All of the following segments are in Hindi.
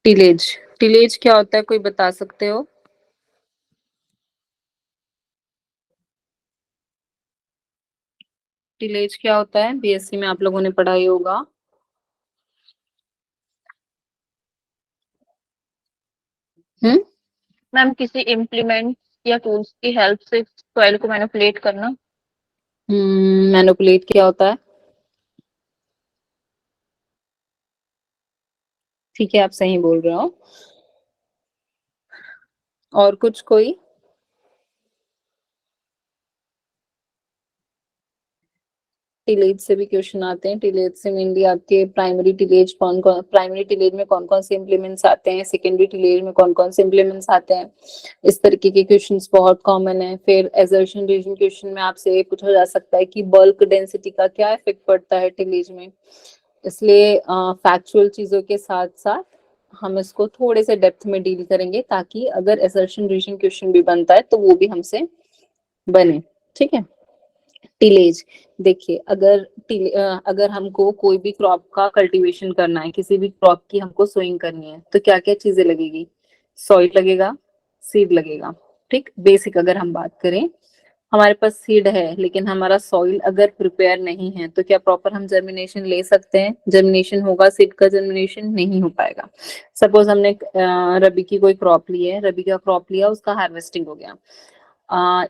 टिलेज। टिलेज क्या होता है, कोई बता सकते हो? टिलेज क्या होता है? बीएससी में आप लोगों ने पढ़ा ही होगा। हम्म। मैम किसी इम्प्लीमेंट या टूल्स की हेल्प से सॉइल को मैनिपुलेट करना। मैनिपुलेट क्या होता है? ठीक है, आप सही बोल रहे हो। और कुछ कोई? टिलेज से भी क्वेश्चन आते हैं। टिलेज से मेनली आपके प्राइमरी टिलेज कौन कौन, प्राइमरी टिलेज में कौन कौन से इम्प्लीमेंट्स आते हैं, सेकेंडरी टिलेज में कौन कौन से इम्प्लीमेंट्स आते हैं, इस तरीके के क्वेश्चंस बहुत कॉमन है। फिर एजर्शन रीजन क्वेश्चन में आपसे पूछा जा सकता है कि बल्क डेंसिटी का क्या इफेक्ट पड़ता है टिलेज में। इसलिए फैक्चुअल चीजों के साथ साथ हम इसको थोड़े से डेप्थ में डील करेंगे, ताकि अगर एसर्शन रीजन क्वेश्चन भी बनता है तो वो भी हमसे बने। ठीक है। टिलेज, देखिए अगर हमको कोई भी क्रॉप का कल्टीवेशन करना है, किसी भी क्रॉप की हमको सोइंग करनी है, तो क्या क्या चीजें लगेगी? सॉइल लगेगा, सीड लगेगा। ठीक, बेसिक अगर हम बात करें, हमारे पास सीड है लेकिन हमारा सॉइल अगर प्रिपेयर नहीं है तो क्या प्रॉपर हम जर्मिनेशन ले सकते हैं? जर्मिनेशन होगा, सीड का जर्मिनेशन नहीं हो पाएगा। सपोज हमने रबी की कोई क्रॉप ली है, रबी का क्रॉप लिया, उसका हार्वेस्टिंग हो गया। आ,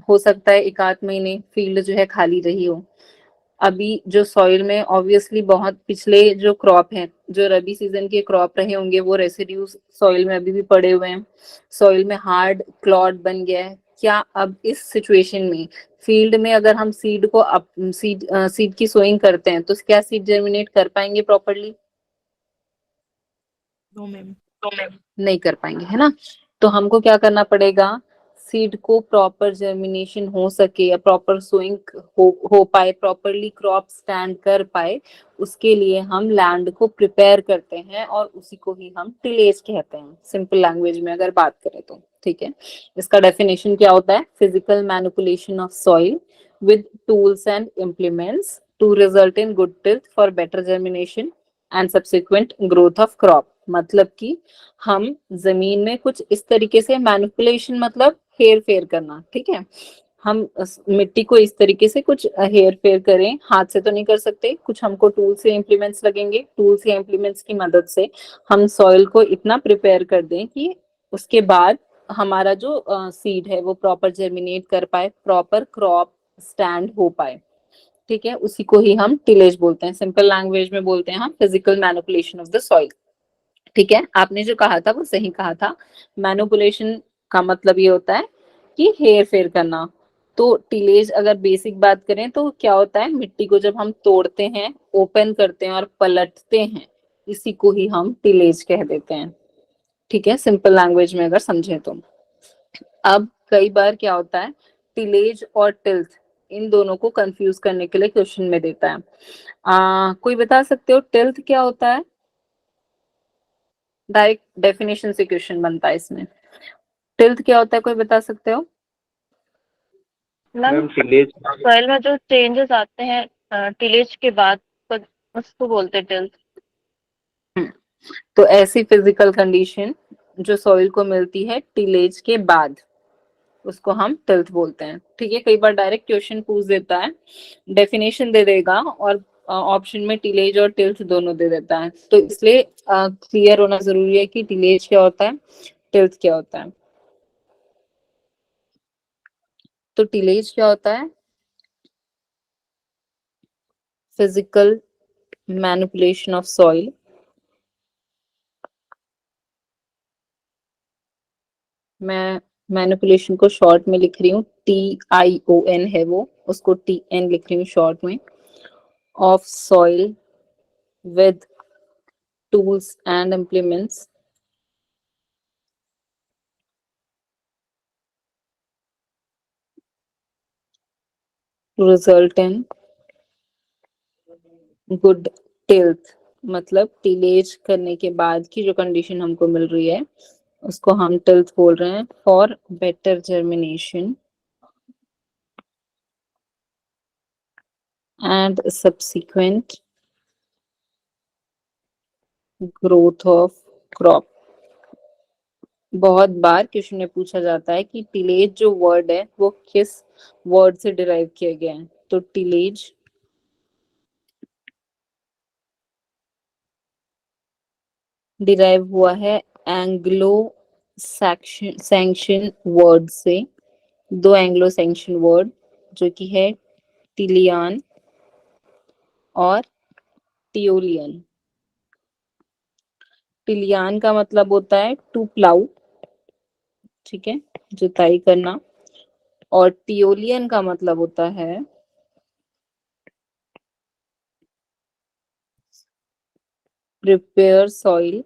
हो सकता है एक आध महीने फील्ड जो है खाली रही हो। अभी जो सॉइल में ऑब्वियसली बहुत पिछले जो क्रॉप है, जो रबी सीजन के क्रॉप रहे होंगे, वो रेसिड्यूज सॉइल में अभी भी पड़े हुए हैं, सॉइल में हार्ड क्लॉट बन गया है। क्या अब इस सिचुएशन में फील्ड में अगर हम सीड को अप सीड की सोइंग करते हैं तो क्या सीड जर्मिनेट कर पाएंगे प्रॉपरली? No ma'am. नहीं कर पाएंगे, है ना। तो हमको क्या करना पड़ेगा? सीड को प्रॉपर जर्मिनेशन हो सके या प्रॉपर सोइंग हो पाए, प्रॉपरली क्रॉप स्टैंड कर पाए, उसके लिए हम लैंड को प्रिपेयर करते हैं और उसी को ही हम टिलेज कहते हैं, सिंपल लैंग्वेज में अगर बात करें तो। ठीक है। इसका डेफिनेशन क्या होता है? Physical manipulation of soil with tools and implements to result in good tilth for better germination and subsequent growth of crop। मतलब कि हम जमीन में कुछ इस तरीके से मैनिपुलेशन, मतलब हेर फेर करना। ठीक है। हम मिट्टी को इस तरीके से कुछ हेर फेर करें, हाथ से तो नहीं कर सकते, कुछ हमको टूल्स या इम्प्लीमेंट्स लगेंगे, टूल्स या इम्प्लीमेंट्स की मदद से हम सॉइल को इतना प्रिपेयर कर दें कि उसके बाद हमारा जो सीड है वो प्रॉपर जर्मिनेट कर पाए, प्रॉपर क्रॉप स्टैंड हो पाए। ठीक है, उसी को ही हम टिलेज बोलते हैं, सिंपल लैंग्वेज में बोलते हैं हम physical manipulation of the soil. ठीक है, आपने जो कहा था वो सही कहा था। मैनिपुलेशन का मतलब ये होता है कि हेर फेर करना। तो टिलेज अगर बेसिक बात करें तो क्या होता है? मिट्टी को जब हम तोड़ते हैं, ओपन करते हैं और पलटते हैं, इसी को ही हम टिलेज कह देते हैं। ठीक है, सिंपल लैंग्वेज में अगर समझें तो। अब कई बार क्या होता है, टिलेज और टिल्थ इन दोनों को कंफ्यूज करने के लिए क्वेश्चन में देता है। कोई बता सकते हो टिल्थ क्या होता है? डायरेक्ट डेफिनेशन से क्वेश्चन बनता है इसमें। टिल्थ क्या होता है, कोई बता सकते हो? Ma'am ma'am tillage. सॉइल में जो चेंजेस आते हैं टिलेज के बाद, तो उसको बोलते हैं टिल्थ। हम्म, तो ऐसी फिजिकल कंडीशन जो सॉइल को मिलती है टिलेज के बाद, उसको हम टिल्थ बोलते हैं। ठीक है, कई बार डायरेक्ट क्वेश्चन पूछ देता है, डेफिनेशन दे देगा और ऑप्शन में टिलेज और टिल्थ दोनों दे देता है, तो इसलिए क्लियर होना जरूरी है कि टिलेज क्या होता है, टिल्थ क्या होता है। तो टिलेज क्या होता है? Physical manipulation of soil. मैं मैनिपुलेशन को शॉर्ट में लिख रही हूँ, TION है वो, उसको TN लिख रही हूँ शॉर्ट में। Of soil with tools and implements to result in good tilth. मतलब टिलेज करने के बाद की जो कंडीशन हमको मिल रही है उसको हम टिल्थ बोल रहे हैं, for better germination and subsequent growth of crop. बहुत बार क्वेश्चन में पूछा जाता है कि टिलेज जो वर्ड है वो किस वर्ड से डिराइव किया गया है। तो टिलेज डिराइव हुआ है एंग्लो सैंक्शन वर्ड से, दो एंग्लो सैंक्शन वर्ड जो कि है टिलियन और टियोलियन। टिलियन का मतलब होता है टू प्लाउ, ठीक है, जुताई करना, और टियोलियन का मतलब होता है prepare soil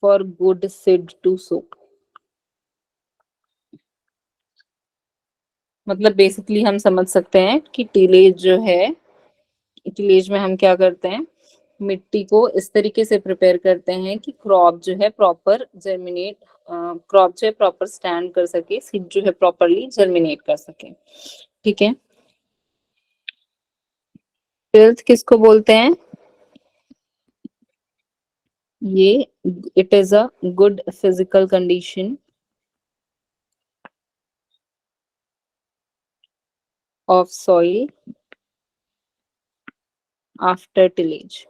for good seed to sow. मतलब बेसिकली हम समझ सकते हैं कि टिलेज जो है, टिलेज में हम क्या करते हैं, मिट्टी को इस तरीके से प्रिपेयर करते हैं कि क्रॉप जो है प्रॉपर जर्मिनेट, क्रॉप जो है प्रॉपर स्टैंड कर सके, सीड जो है प्रॉपरली जर्मिनेट कर सके, ठीक है। टिल्थ किसको बोलते हैं? ये it is a good physical condition of soil after tillage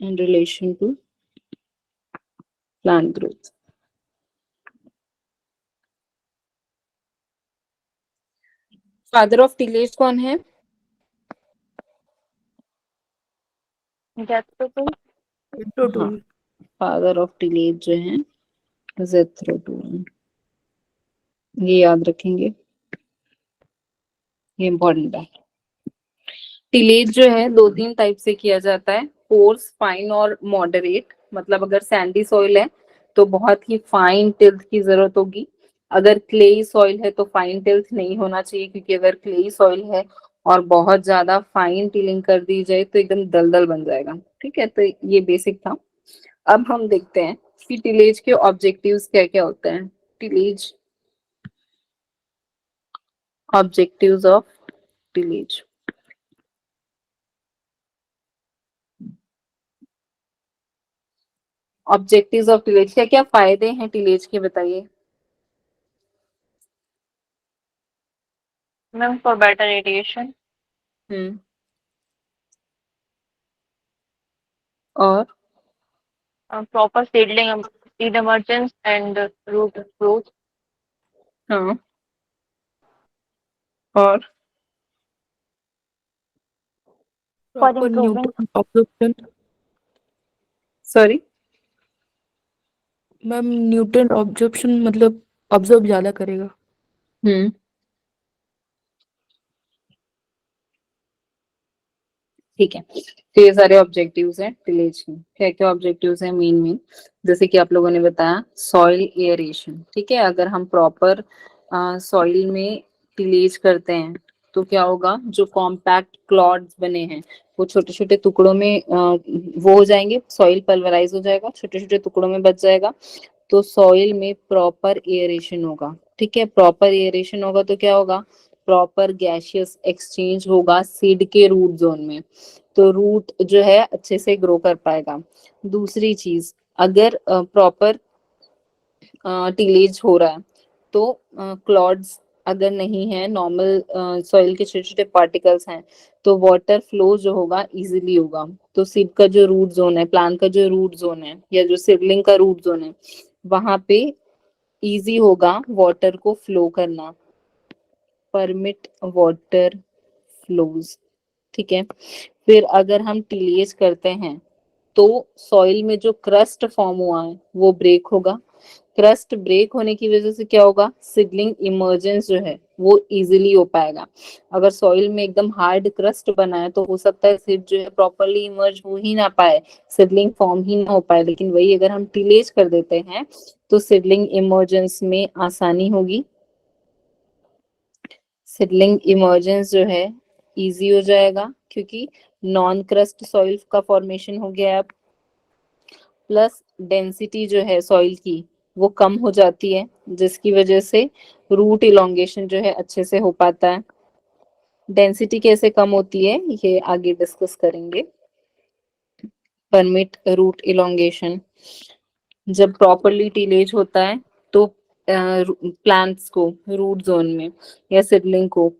in relation to plant growth. Father of tillage कौन है? जैथरो टूल। हाँ, फादर ऑफ टिलेज जो है जेथरो टूल, ये याद रखेंगे, ये इम्पोर्टेंट है। टिलेज जो है दो तीन टाइप से किया जाता है, कोर्स, फाइन और मॉडरेट। मतलब अगर सैंडी सॉइल है तो बहुत ही फाइन टिल्थ की जरूरत होगी, अगर क्लेई सॉइल है तो फाइन टिल्थ नहीं होना चाहिए, क्योंकि अगर क्लेई सॉइल है और बहुत ज्यादा फाइन टिलिंग कर दी जाए तो एकदम दलदल बन जाएगा, ठीक है। तो ये बेसिक था। अब हम देखते हैं कि टिलेज के ऑब्जेक्टिव्स क्या क्या होते हैं। Tillage, objectives of tillage. Objectives of tillage, क्या क्या फायदे हैं टिलेज के, बताइए। Ma'am for better radiation, hmm, और proper seedling, seed emergence and root growth, हाँ, और for proper improving. Nutrient absorption. Sorry, ma'am nutrient absorption मतलब ऑब्जॉर्ब ज्यादा करेगा। हम्म, ठीक है। तो ये सारे ऑब्जेक्टिव्स हैं टिलेज के। क्या क्या ऑब्जेक्टिव्स हैं मेन मेन, जैसे कि आप लोगों ने बताया सॉइल एयरेशन, ठीक है। अगर हम प्रॉपर सॉइल में टिलेज करते हैं तो क्या होगा, जो कॉम्पैक्ट क्लॉड्स बने हैं वो छोटे छोटे टुकड़ों में वो हो जाएंगे, सॉइल पल्वराइज हो जाएगा, छोटे छोटे टुकड़ों में बच जाएगा। तो सॉइल में प्रॉपर एयरेशन होगा, ठीक है। प्रॉपर एयरेशन होगा तो क्या होगा, प्रॉपर गैसियस एक्सचेंज होगा सीड के रूट जोन में, तो रूट जो है अच्छे से ग्रो कर पाएगा। दूसरी चीज, अगर प्रॉपर टिलेज हो रहा है तो क्लॉड्स अगर नहीं है, नॉर्मल सॉइल के छोटे छोटे पार्टिकल्स हैं, तो वाटर फ्लो जो होगा इजीली होगा। तो सीड का जो रूट जोन है, प्लांट का जो रूट जोन है या जो सीडलिंग का रूट जोन है, वहां पे इजी होगा वाटर को फ्लो करना, परमिट वाटर फ्लोज, ठीक है। फिर अगर हम टिलेज करते हैं तो सॉइल में जो क्रस्ट फॉर्म हुआ है वो ब्रेक होगा, क्रस्ट ब्रेक होने की वजह से क्या होगा, सिडलिंग इमर्जेंस जो है वो इजीली हो पाएगा। अगर सॉइल में एकदम हार्ड क्रस्ट बना है तो हो सकता है सीड जो है प्रॉपरली इमर्ज हो ही ना पाए, सिडलिंग फॉर्म ही ना हो पाए। लेकिन वही अगर हम टिलेज कर देते हैं तो सिडलिंग इमर्जेंस में आसानी होगी, सिडलिंग इमर्जेंस जो है इजी हो जाएगा, क्योंकि नॉन क्रस्ट सॉइल का फॉर्मेशन हो गया है। प्लस डेंसिटी जो है सॉइल की वो कम हो जाती है, जिसकी वजह से रूट इलोंगेशन जो है अच्छे से हो पाता है। डेंसिटी कैसे कम होती है ये आगे डिस्कस करेंगे। परमिट रूट इलोंगेशन, जब प्रॉपरली टिलेज होता है तो प्लांट्स को रूट जोन में या सिडलिंग को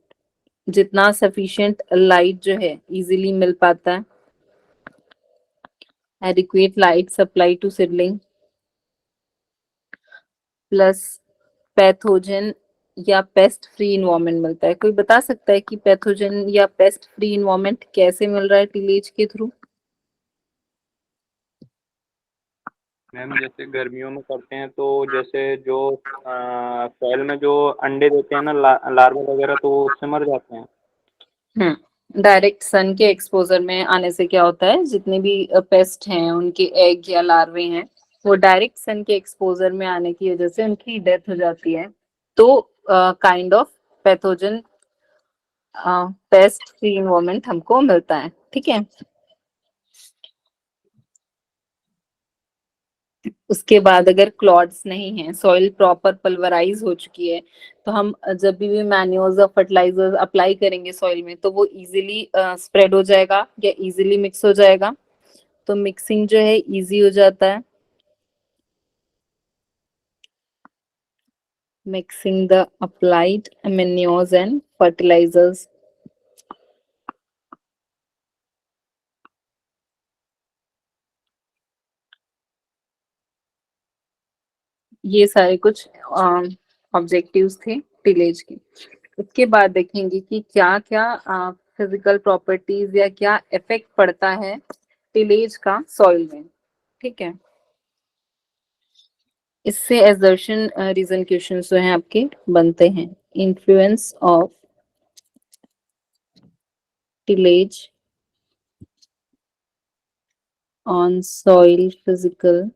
जितना सफिशिएंट लाइट जो है इजीली मिल पाता है, adequate light supply to seedling, plus pathogen या पेस्ट फ्री इन्वायरमेंट मिलता है। कोई बता सकता है कि पैथोजन या पेस्ट फ्री इन्वायरमेंट कैसे मिल रहा है टिलेज के थ्रू? मैम जैसे गर्मियों में करते हैं तो जैसे जो सॉइल में जो अंडे देते हैं ना लार्वा वगैरह, तो वो उससे मर जाते हैं। डायरेक्ट सन के एक्सपोजर में आने से क्या होता है, जितने भी पेस्ट हैं उनके एग या लार्वे हैं वो डायरेक्ट सन के एक्सपोजर में आने की वजह से उनकी डेथ हो जाती है। तो kind of pathogen paste free environment हमको मिलता है। ठीक है, उसके बाद अगर क्लॉड्स नहीं है, सॉइल प्रॉपर पल्वराइज हो चुकी है, तो हम जब भी मैन्योर्स और फर्टिलाइजर्स अप्लाई करेंगे सॉइल में तो वो इजीली स्प्रेड हो जाएगा या इजीली मिक्स हो जाएगा। तो मिक्सिंग जो है इजी हो जाता है। Mixing the applied manures and fertilisers. ये सारे कुछ ऑब्जेक्टिव्स थे टिलेज के। उसके बाद देखेंगे कि क्या क्या फिजिकल प्रॉपर्टीज या क्या इफेक्ट पड़ता है टिलेज का सॉइल में। ठीक है, इससे एजर्शन रीजन क्वेश्चन जो हैं आपके बनते हैं। Influence of tillage on soil physical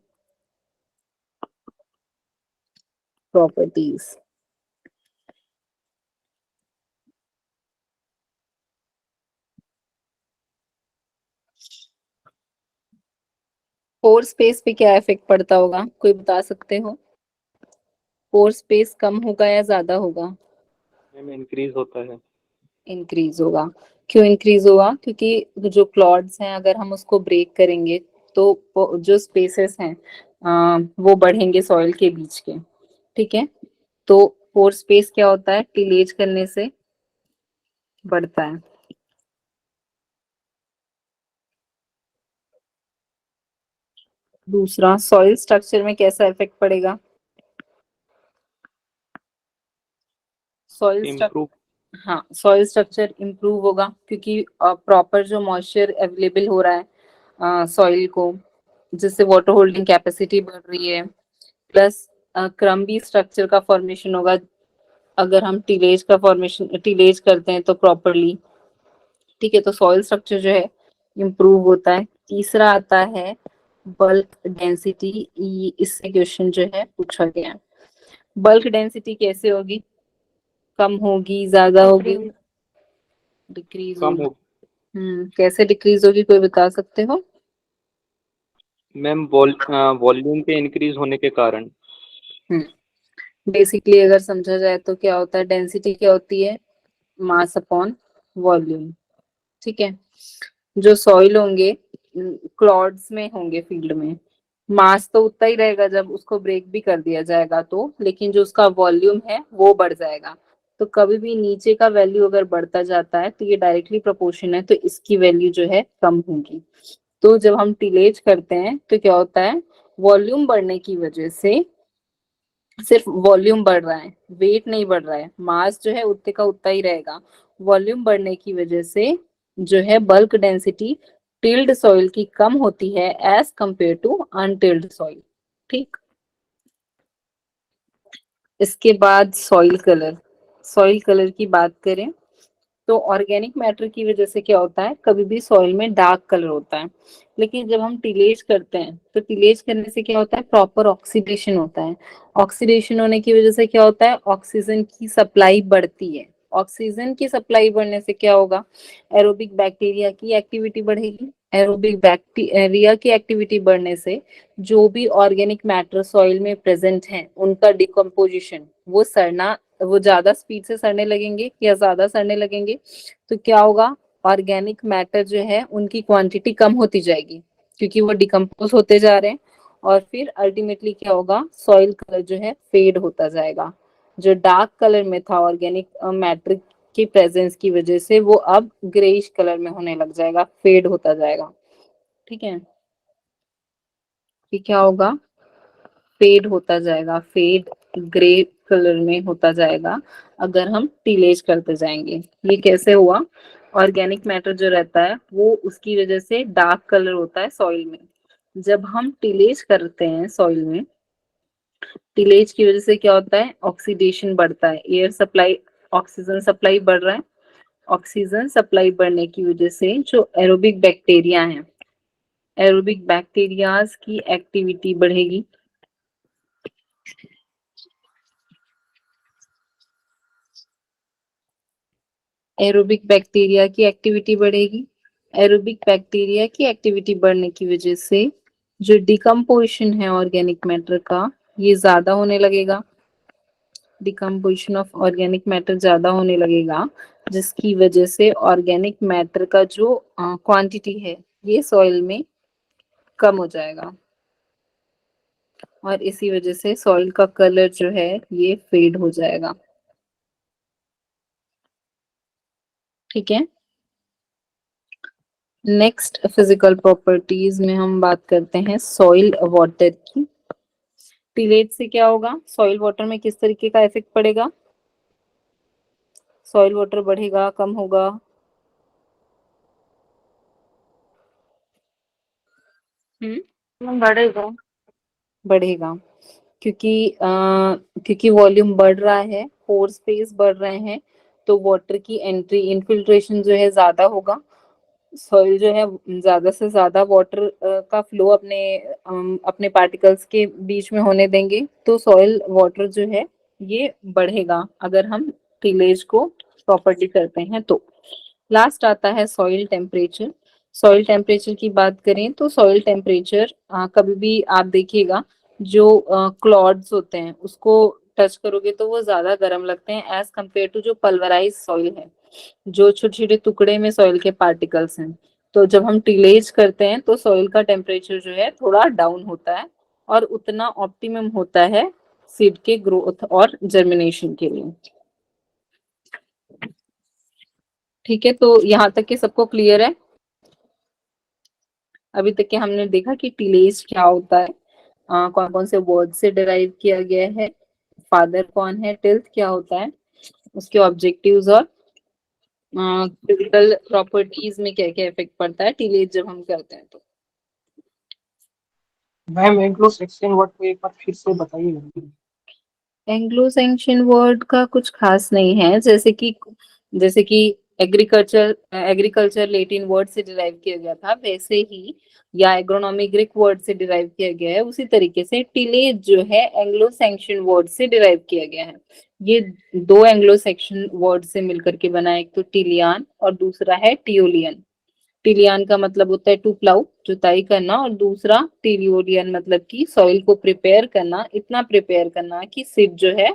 properties. Pore space पे क्या इफेक्ट पड़ता होगा, कोई बता सकते हो? पोर स्पेस कम होगा या ज्यादा होगा? मैम इंक्रीज होता है। इंक्रीज होगा। क्यों इंक्रीज होगा? क्योंकि जो क्लॉड्स हैं अगर हम उसको ब्रेक करेंगे तो जो स्पेसेस हैं वो बढ़ेंगे सॉइल के बीच के। ठीक है, तो पोर स्पेस क्या होता है, टिलेज करने से बढ़ता है। दूसरा, सॉइल स्ट्रक्चर में कैसा इफेक्ट पड़ेगा? Soil improve. हाँ, सॉइल स्ट्रक्चर इम्प्रूव होगा क्योंकि प्रॉपर जो मॉइस्चर अवेलेबल हो रहा है सॉइल को, जिससे वाटर होल्डिंग कैपेसिटी बढ़ रही है। प्लस क्रम्बी स्ट्रक्चर का फॉर्मेशन होगा अगर हम टिलेज करते हैं तो प्रॉपरली। ठीक है, तो सॉइल स्ट्रक्चर जो है इम्प्रूव होता है। तीसरा आता है बल्क डेंसिटी। इससे क्वेश्चन जो है पूछा गया है। बल्क डेंसिटी कैसे होगी, कम होगी, ज्यादा होगी, डिक्रीज कम होगी? हो। कैसे डिक्रीज होगी, कोई बता सकते हो? मैम वॉल्यूम के इंक्रीज होने के कारण। बेसिकली अगर समझा जाए तो क्या होता है, डेंसिटी क्या होती है, मास अपॉन वॉल्यूम। ठीक है, जो सॉइल होंगे क्लॉड्स में होंगे फील्ड में, मास तो उतना ही रहेगा जब उसको ब्रेक भी कर दिया जाएगा तो, लेकिन जो उसका वॉल्यूम है वो बढ़ जाएगा। तो कभी भी नीचे का वैल्यू अगर बढ़ता जाता है तो ये डायरेक्टली प्रोपोर्शन है, तो इसकी वैल्यू जो है कम होगी। तो जब हम टिलेज करते हैं तो क्या होता है, वॉल्यूम बढ़ने की वजह से, सिर्फ वॉल्यूम बढ़ रहा है, वेट नहीं बढ़ रहा है, मास जो है उतने का उतना ही रहेगा। वॉल्यूम बढ़ने की वजह से जो है बल्क डेंसिटी टिल्ड सॉइल की कम होती है एज कंपेयर टू अनटिल्ड सॉइल। ठीक, इसके बाद सॉइल कलर की बात करें तो ऑर्गेनिक मैटर की वजह से क्या होता है, कभी भी सॉइल में डार्क कलर होता है। लेकिन जब हम टिलेज करते हैं तो टिलेज करने से क्या होता है, प्रॉपर ऑक्सीडेशन होता है। ऑक्सीडेशन होने की वजह से क्या होता है, ऑक्सीजन की सप्लाई बढ़ती है। ऑक्सीजन की सप्लाई बढ़ने से क्या होगा, एरोबिक बैक्टीरिया की एक्टिविटी बढ़ेगी। एरोबिक बैक्टीरिया की एक्टिविटी बढ़ने से जो भी ऑर्गेनिक मैटर सॉइल में प्रेजेंट है उनका डिकम्पोजिशन, वो सड़ना वो ज्यादा स्पीड से सड़ने लगेंगे या ज्यादा सड़ने लगेंगे, तो क्या होगा, ऑर्गेनिक मैटर जो है उनकी क्वांटिटी कम होती जाएगी, क्योंकि वो डिकम्पोज होते जा रहे हैं। और फिर अल्टीमेटली क्या होगा, सॉइल कलर जो है फेड होता जाएगा। जो डार्क कलर में था ऑर्गेनिक मैटर की प्रेजेंस की वजह से, वो अब ग्रेइश कलर में होने लग जाएगा, फेड होता जाएगा। ठीक है, ये क्या होगा, फेड होता जाएगा, फेड ग्रे कलर में होता जाएगा अगर हम टीलेज करते जाएंगे। ये कैसे हुआ, ऑर्गेनिक मैटर जो रहता है वो उसकी वजह से डार्क कलर होता है सॉइल में। जब हम टिलेज करते हैं सॉइल में, टिलेज की वजह से क्या होता है, ऑक्सीडेशन बढ़ता है, एयर सप्लाई, ऑक्सीजन सप्लाई बढ़ रहा है। ऑक्सीजन सप्लाई बढ़ने की वजह से जो एरोबिक बैक्टीरिया हैं, एरोबिक बैक्टीरियाज की एक्टिविटी बढ़ेगी। एरोबिक बैक्टीरिया की एक्टिविटी बढ़ेगी। एरोबिक बैक्टीरिया की एक्टिविटी बढ़ने की वजह से जो डिकम्पोजिशन है ऑर्गेनिक मैटर का, ये ज्यादा होने लगेगा। डिकम्पोजिशन ऑफ ऑर्गेनिक मैटर ज्यादा होने लगेगा, जिसकी वजह से ऑर्गेनिक मैटर का जो क्वांटिटी है ये सॉइल में कम हो जाएगा, और इसी वजह से सॉइल का कलर जो है ये फेड हो जाएगा। ठीक है, नेक्स्ट फिजिकल प्रॉपर्टीज में हम बात करते हैं सॉइल वाटर की। टिलेज से क्या होगा, सॉइल वाटर में किस तरीके का इफेक्ट पड़ेगा, सॉइल वाटर बढ़ेगा, कम होगा? बढ़ेगा। बढ़ेगा, क्योंकि वॉल्यूम बढ़ रहा है, पोर स्पेस बढ़ रहे हैं, तो वाटर की एंट्री, इनफिल्ट्रेशन जो है ज्यादा होगा। सॉइल जो है ज्यादा से ज्यादा वाटर का फ्लो अपने पार्टिकल्स के बीच में होने देंगे, तो सॉइल वाटर जो है ये बढ़ेगा अगर हम टिलेज को प्रॉपर्ली करते हैं तो। लास्ट आता है सॉइल टेम्परेचर। सॉइल टेम्परेचर की बात करें तो सॉइल टेम्परेचर कभी भी आप देखिएगा, जो क्लॉड्स होते हैं उसको टच करोगे तो वो ज्यादा गर्म लगते हैं एज कम्पेयर टू जो पल्वराइज सॉइल है, जो छोटे छोटे टुकड़े में सॉइल के पार्टिकल्स हैं। तो जब हम टिलेज करते हैं तो सॉइल का टेम्परेचर जो है थोड़ा डाउन होता है, और उतना ऑप्टिमम होता है सीड के ग्रोथ और जर्मिनेशन के लिए। ठीक है, तो यहाँ तक के सबको क्लियर है? अभी तक के हमने देखा कि टिलेज क्या होता है, कौन कौन से वर्ड से डिराइव किया गया है, फादर कौन है, टिल्थ क्या होता है, उसके ऑब्जेक्टिव्स और फिजिकल प्रॉपर्टीज में क्या क्या इफेक्ट पड़ता है टिलेज जब हम करते हैं तो। मैम एंग्लो सेक्शन वर्ड को एक बार फिर से बताइए। एंग्लो सैक्सन वर्ड का कुछ खास नहीं है, जैसे कि एग्रीकल्चर लेटिन वर्ड से डिराइव किया गया था, वैसे ही, या एग्रोनॉमी ग्रीक वर्ड से डिराइव किया गया है, उसी तरीके से टिलेज जो है एंग्लो सैक्सन वर्ड से डिराइव किया गया है। ये दो एंग्लो सैक्सन वर्ड से मिलकर के बना है, एक तो टिलियन और दूसरा है टियोलियन। टिलियन का मतलब होता है टू प्लाउ, जुताई करना, और दूसरा टिलियोलियन मतलब कि सॉइल को प्रिपेयर करना, इतना प्रिपेयर करना कि सीड जो है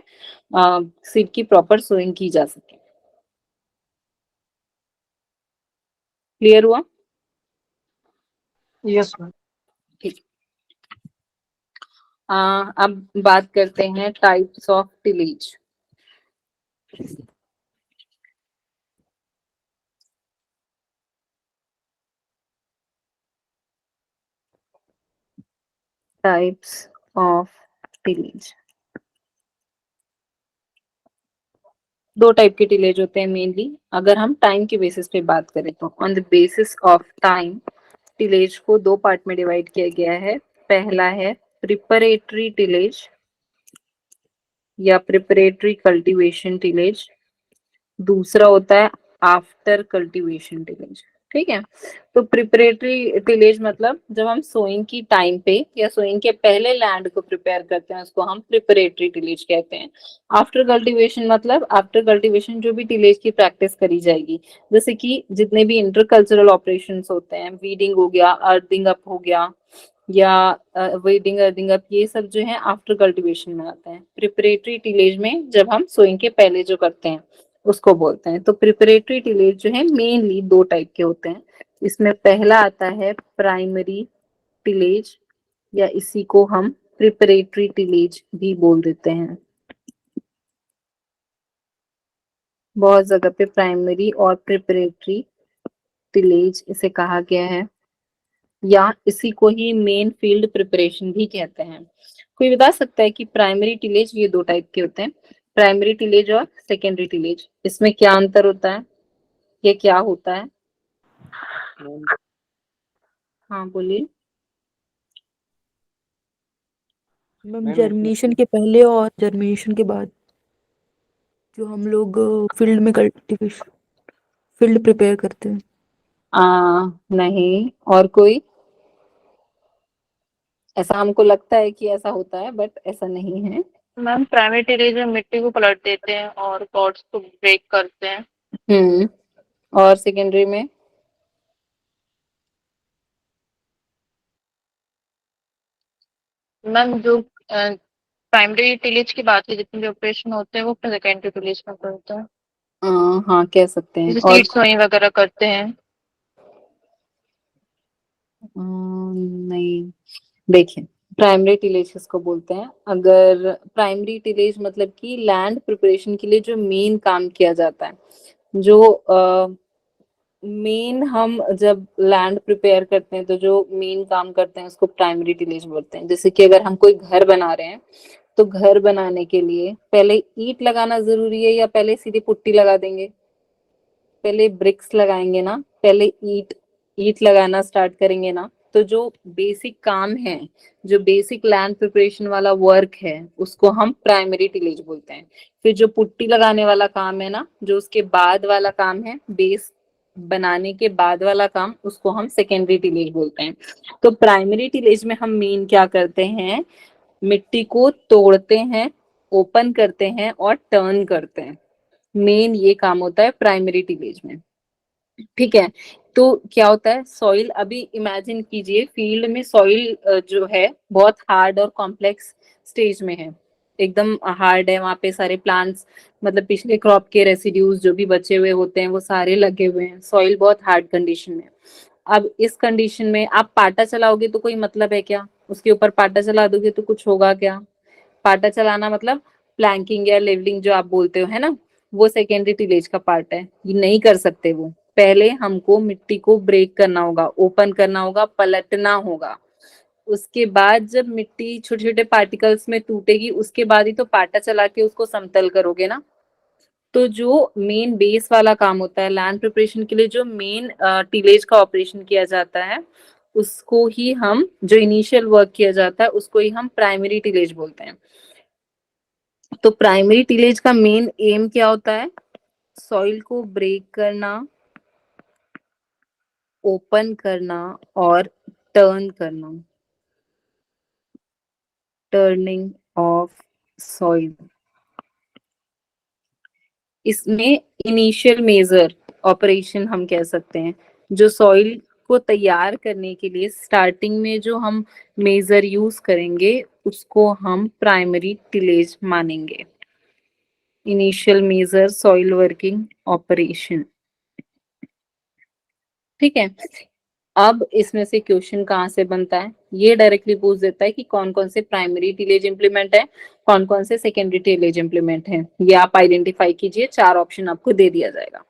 सीड की प्रॉपर सोइंग की जा सके। क्लियर हुआ? Yes ma'am. ठीक। अब बात करते हैं types of tillage. Types of tillage, दो टाइप के टिलेज होते हैं मेनली। अगर हम टाइम के बेसिस पे बात करें तो on the basis of time tillage को दो पार्ट में डिवाइड किया गया है। पहला है प्रिपरेटरी टिलेज या प्रिपरेटरी कल्टीवेशन टिलेज, दूसरा होता है आफ्टर कल्टीवेशन टिलेज। ठीक है, तो प्रिपरेटरी टिलेज मतलब जब हम सोइंग की टाइम पे या सोइंग के पहले लैंड को प्रिपेयर करते हैं उसको हम प्रिपरेटरी टिलेज कहते हैं। आफ्टर कल्टीवेशन मतलब आफ्टर कल्टीवेशन जो भी टिलेज की प्रैक्टिस करी जाएगी, जैसे कि जितने भी इंटरकल्चरल ऑपरेशंस होते हैं, वीडिंग हो गया, अर्थिंग अप हो गया, या वीडिंग अर्दिंग अप, ये सब जो है आफ्टर कल्टीवेशन में आता है। प्रिपरेटरी टिलेज में जब हम सोइंग के पहले जो करते हैं उसको बोलते हैं। तो प्रिपरेटरी टिलेज जो है मेनली दो टाइप के होते हैं। इसमें पहला आता है प्राइमरी टिलेज, या इसी को हम प्रिपरेटरी टिलेज भी बोल देते हैं। बहुत जगह पे प्राइमरी और प्रिपरेटरी टिलेज इसे कहा गया है, या इसी को ही मेन फील्ड प्रिपरेशन भी कहते हैं। कोई बता सकता है कि प्राइमरी टिलेज ये दो टाइप के होते हैं, प्राइमरी टिलेज और सेकेंडरी टिलेज, इसमें क्या अंतर होता है, ये क्या होता है? मैम हाँ बोलिए। मैम मैम जर्मिनेशन के पहले और जर्मिनेशन के बाद जो हम लोग फील्ड में कल्टीवेशन फील्ड प्रिपेयर करते हैं। नहीं, और कोई? ऐसा हमको लगता है कि ऐसा होता है, बट ऐसा नहीं है। मैम प्राइमरी टिलेज में मिट्टी को पलट देते हैं और पॉट्स को ब्रेक करते हैं। हम्म, और सेकेंडरी में? मैम जो प्राइमरी टिलेज की बात की जितने भी ऑपरेशन होते हैं वो सेकेंडरी टिलेज में करते हैं, हाँ कह सकते हैं। जैसे और सीड सोइंग वगैरह करते हैं। नहीं, देखिए, प्राइमरी टिलेज किसको बोलते हैं? अगर प्राइमरी टिलेज मतलब कि लैंड प्रिपरेशन के लिए जो मेन काम किया जाता है, जो मेन हम जब लैंड प्रिपेयर करते हैं तो जो मेन काम करते हैं उसको प्राइमरी टिलेज बोलते हैं। जैसे कि अगर हम कोई घर बना रहे हैं तो घर बनाने के लिए पहले ईंट लगाना जरूरी है या पहले सीधी पुट्टी लगा देंगे? पहले ब्रिक्स लगाएंगे ना, पहले ईंट ईंट लगाना स्टार्ट करेंगे ना। तो जो बेसिक काम है, जो बेसिक लैंड प्रिपरेशन वाला वर्क है, उसको हम प्राइमरी टिलेज बोलते हैं। फिर जो पुट्टी लगाने वाला काम है ना, जो उसके बाद वाला काम है, बेस बनाने के बाद वाला काम, उसको हम सेकेंडरी टिलेज बोलते हैं। तो प्राइमरी टिलेज में हम मेन क्या करते हैं, मिट्टी को तोड़ते हैं, ओपन करते हैं और टर्न करते हैं। मेन ये काम होता है प्राइमरी टिलेज में। ठीक है। तो क्या होता है, सॉइल, अभी इमेजिन कीजिए फील्ड में सॉइल जो है बहुत हार्ड और कॉम्प्लेक्स स्टेज में है, एकदम हार्ड है। वहां पे सारे प्लांट्स, मतलब पिछले क्रॉप के रेसिड्यूज जो भी बचे हुए होते हैं वो सारे लगे हुए हैं। सॉइल बहुत हार्ड कंडीशन में। अब इस कंडीशन में आप पाटा चलाओगे तो कोई मतलब है क्या? उसके ऊपर पाटा चला दोगे तो कुछ होगा क्या? पाटा चलाना मतलब प्लैंकिंग या लेवलिंग जो आप बोलते हो, है ना, वो सेकेंडरी टिलेज का पार्ट है। ये नहीं कर सकते वो। पहले हमको मिट्टी को ब्रेक करना होगा, ओपन करना होगा, पलटना होगा। उसके बाद जब मिट्टी छोटे छोटे पार्टिकल्स में टूटेगी, उसके बाद ही तो पाटा चला के उसको समतल करोगे ना। तो जो मेन बेस वाला काम होता है लैंड प्रिपरेशन के लिए, जो मेन टिलेज का ऑपरेशन किया जाता है, उसको ही हम, जो इनिशियल वर्क किया जाता है उसको ही हम प्राइमरी टिलेज बोलते हैं। तो प्राइमरी टिलेज का मेन एम क्या होता है? सॉइल को ब्रेक करना, ओपन करना और टर्न करना, टर्निंग ऑफ सॉइल। इसमें इनिशियल मेजर ऑपरेशन हम कह सकते हैं। जो सॉइल को तैयार करने के लिए स्टार्टिंग में जो हम मेजर यूज करेंगे उसको हम प्राइमरी टिलेज मानेंगे। Initial major soil working operation. ठीक है। अब इसमें से क्वेश्चन कहाँ से बनता है, ये डायरेक्टली पूछ देता है कि कौन कौन से प्राइमरी टिलेज इंप्लीमेंट है, कौन कौन से सेकेंडरी टिलेज इंप्लीमेंट है। ये आप आइडेंटिफाई कीजिए, 4 ऑप्शन आपको दे दिया जाएगा।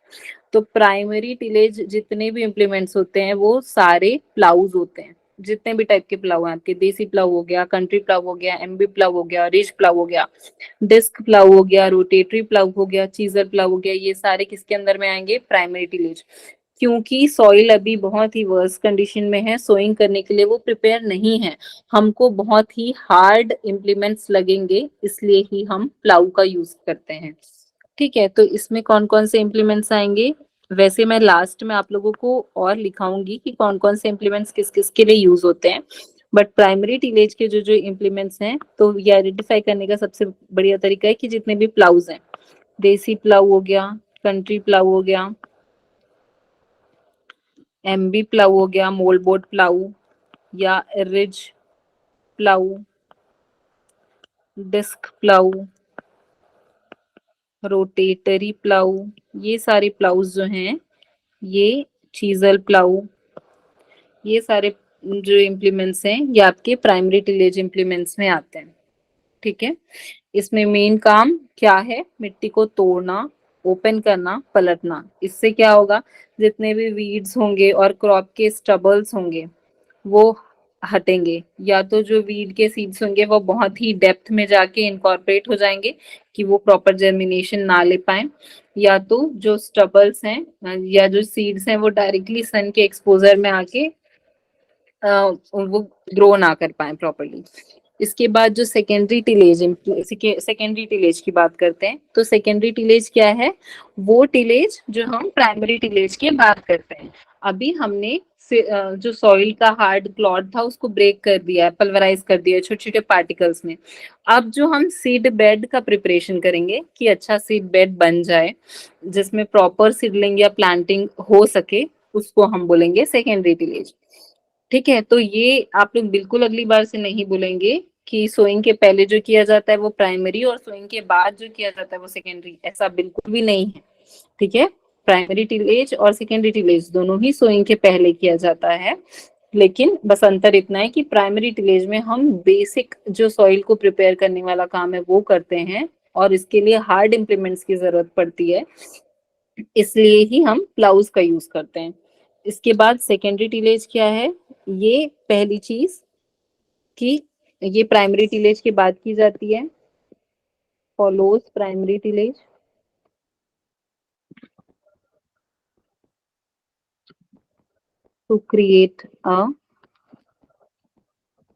तो प्राइमरी टिलेज जितने भी इंप्लीमेंट्स होते हैं वो सारे प्लाउज होते हैं। जितने भी टाइप के प्लाउ हैं आपके, देसी प्लाउ हो गया, कंट्री प्लाउ हो गया, एमबी प्लाउ हो गया, रिज प्लाउ हो गया, डिस्क प्लाउ हो गया, रोटेटरी प्लाउ हो गया, चीजर प्लाउ हो गया, ये सारे किसके अंदर में आएंगे? Primary tillage. क्योंकि सॉइल अभी बहुत ही वर्स कंडीशन में है, सोइंग करने के लिए वो प्रिपेयर नहीं है, हमको बहुत ही हार्ड इम्प्लीमेंट्स लगेंगे, इसलिए ही हम प्लाउ का यूज करते हैं। ठीक है। तो इसमें कौन कौन से इम्प्लीमेंट्स आएंगे? वैसे मैं लास्ट में आप लोगों को और लिखाऊंगी कि कौन कौन से इम्प्लीमेंट्स किस किस के लिए यूज होते हैं। बट प्राइमरी टिलेज के जो जो इम्प्लीमेंट्स हैं, तो ये आइडेंटिफाई करने का सबसे बढ़िया तरीका है कि जितने भी प्लाउज हैं, देसी प्लाउ हो गया, कंट्री प्लाउ हो गया, एमबी प्लाऊ हो गया, मोलबोट प्लाऊ, या ridge plough, disc plough, rotary plough, ये सारे प्लाउज जो हैं, ये चीजल प्लाऊ, ये सारे जो इम्प्लीमेंट्स हैं ये आपके प्राइमरी टिलेज इम्प्लीमेंट्स में आते हैं। ठीक है, इसमें मेन काम क्या है? मिट्टी को तोड़ना, ओपन करना, पलटना। इससे क्या होगा? जितने भी वीड्स होंगे और क्रॉप के स्टबल्स होंगे वो हटेंगे, या तो जो वीड के सीड्स होंगे वो बहुत ही डेप्थ में जाके इनकॉर्पोरेट हो जाएंगे कि वो प्रॉपर जर्मिनेशन ना ले पाए, या तो जो स्टबल्स हैं या जो सीड्स हैं वो डायरेक्टली सन के एक्सपोजर में आके वो ग्रो ना कर पाए प्रॉपरली। इसके बाद जो सेकेंडरी टिलेज की बात करते हैं, तो सेकेंडरी टिलेज क्या है? वो टिलेज जो हम प्राइमरी टिलेज की बात करते हैं। अभी हमने जो सॉइल का हार्ड क्लॉड था उसको ब्रेक कर दिया है, पल्वराइज कर दिया है छोटे छोटे पार्टिकल्स में। अब जो हम सीड बेड का प्रिपरेशन करेंगे कि अच्छा सीड बेड बन जाए जिसमें प्रॉपर सीडलिंग या प्लांटिंग हो सके, उसको हम बोलेंगे सेकेंडरी टिलेज। ठीक है, तो ये आप लोग बिल्कुल अगली बार से नहीं बोलेंगे कि सोइंग के पहले जो किया जाता है वो प्राइमरी और सोइंग के बाद जो किया जाता है वो सेकेंडरी, ऐसा बिल्कुल भी नहीं है। ठीक है, प्राइमरी टिलेज और सेकेंडरी टिलेज दोनों ही सोइंग के पहले किया जाता है, लेकिन बस अंतर इतना है कि प्राइमरी टिलेज में हम बेसिक जो सॉइल को प्रिपेयर करने वाला काम है वो करते हैं और इसके लिए हार्ड इम्प्लीमेंट्स की जरूरत पड़ती है, इसलिए ही हम प्लाउज का यूज करते हैं। इसके बाद सेकेंडरी टिलेज क्या है? ये पहली चीज कि ये प्राइमरी टिलेज के बाद की जाती है, follows primary tillage. To create a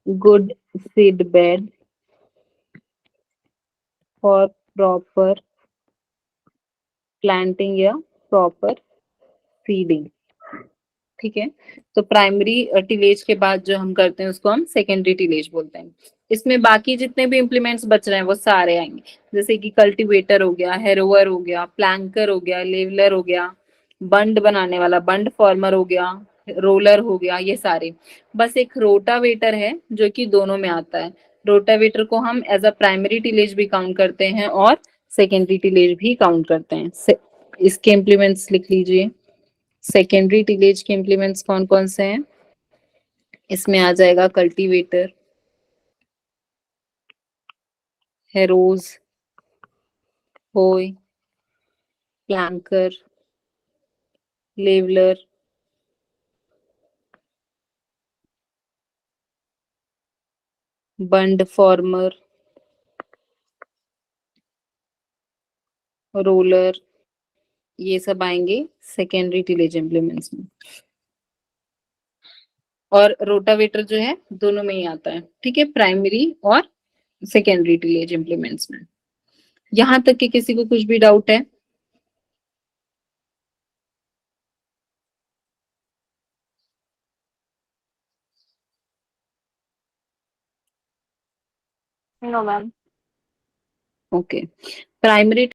good seed bed for proper planting या प्रॉपर सीडिंग। ठीक है, तो प्राइमरी टिलेज के बाद जो हम करते हैं उसको हम सेकेंडरी टिलेज बोलते हैं। इसमें बाकी जितने भी इम्प्लीमेंट्स बच रहे हैं वो सारे आएंगे, जैसे कि कल्टीवेटर हो गया, हैरोवर हो गया, प्लैंकर हो गया, लेवलर हो गया, बंड बनाने वाला बंड फॉर्मर हो गया, रोलर हो गया, ये सारे। बस एक रोटावेटर है जो कि दोनों में आता है। रोटावेटर को हम एज अ प्राइमरी टिलेज भी काउंट करते हैं और सेकेंडरी टिलेज भी काउंट करते हैं। इसके इम्प्लीमेंट्स लिख लीजिए। सेकेंडरी टिलेज के इम्प्लीमेंट्स कौन कौन से हैं? इसमें आ जाएगा कल्टीवेटर, हैरोज, होय, प्लैंकर, लेवलर, बंड फॉर्मर, रोलर, ये सब आएंगे सेकेंडरी टिलेज इम्प्लीमेंट्स में। और रोटावेटर जो है दोनों में ही आता है। ठीक है, प्राइमरी और सेकेंडरी टिलेज इम्प्लीमेंट्स में। यहां तक कि किसी को कुछ भी डाउट है? No ma'am. Okay, primary